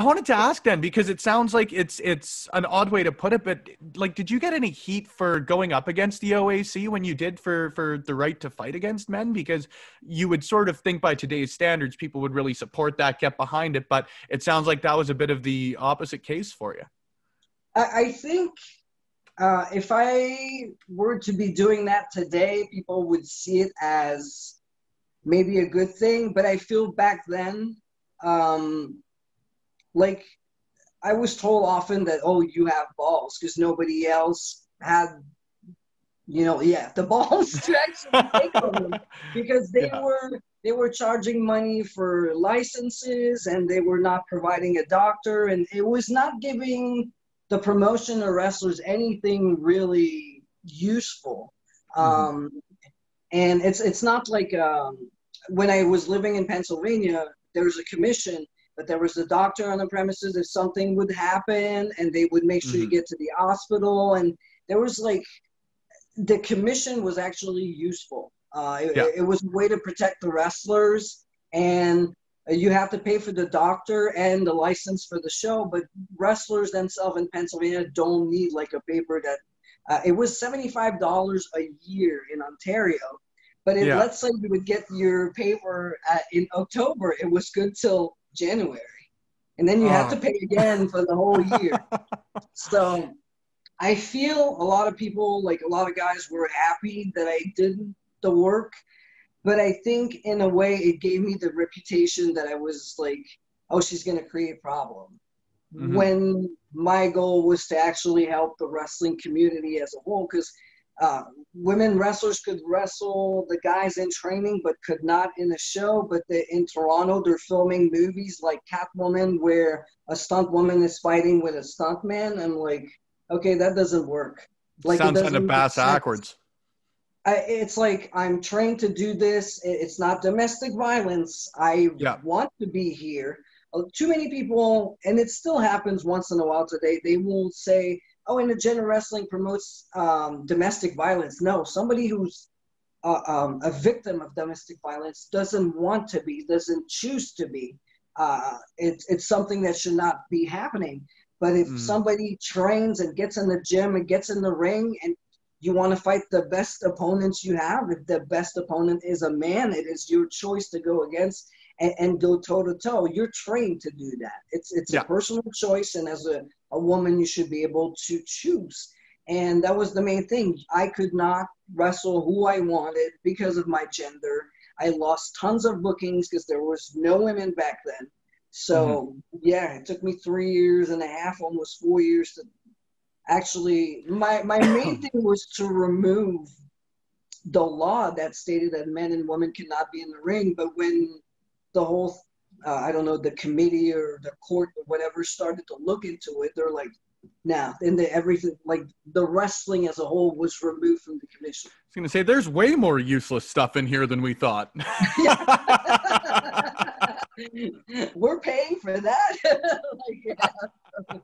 I wanted to ask then, because it sounds like it's an odd way to put it, but like, did you get any heat for going up against the OAC when you did for the right to fight against men? Because you would sort of think by today's standards, people would really support that, get behind it, but it sounds like that was a bit of the opposite case for you. I think if I were to be doing that today, people would see it as maybe a good thing. But I feel back then, like I was told often that, oh, you have balls because nobody else had, the balls to actually take on them because Yeah. they were charging money for licenses and they were not providing a doctor and it was not giving the promotion or wrestlers anything really useful. Hmm. Um, and it's not like when I was living in Pennsylvania, there was a commission, but there was a doctor on the premises if something would happen, and they would make sure you Hmm. get to the hospital. And there was like the commission was actually useful. Yeah. It was a way to protect the wrestlers, and you have to pay for the doctor and the license for the show. But wrestlers themselves in Pennsylvania don't need like a paper that. It was $75 a year in Ontario, but if Yeah. let's say you would get your paper in October, it was good till January, and then you have to Oh. pay again for the whole year. So I feel a lot of people, like a lot of guys, were happy that I did the work, but I think in a way it gave me the reputation that I was like, oh, she's going to create problem. Hmm. When my goal was to actually help the wrestling community as a whole, because women wrestlers could wrestle the guys in training, but could not in a show. But in Toronto, they're filming movies like Catwoman, where a stunt woman is fighting with a stunt man. I'm like, okay, that doesn't work. Like, it Sounds kind of doesn't make bass sense. backwards. It's like I'm trained to do this. It's not domestic violence. I Yeah. want to be here. Too many people, and it still happens once in a while today, they will say, oh, Intergender Wrestling promotes domestic violence. No, somebody who's a victim of domestic violence doesn't want to be, doesn't choose to be. It's something that should not be happening. But if Hmm. somebody trains and gets in the gym and gets in the ring and you want to fight the best opponents you have, if the best opponent is a man, it is your choice to go against and go toe to toe. You're trained to do that. It's a Yeah. personal choice, and as a woman, you should be able to choose. And that was the main thing. I could not wrestle who I wanted because of my gender. I lost tons of bookings because there was no women back then. Hmm. So yeah, it took me 3 years and a half, almost 4 years to actually. My main thing was to remove the law that stated that men and women cannot be in the ring. But when the whole I don't know, the committee or the court or whatever started to look into it, they're like, nah, and everything, like the wrestling as a whole was removed from the commission. I was going to say, there's way more useless stuff in here than we thought. Yeah. We're paying for that. Like, yeah.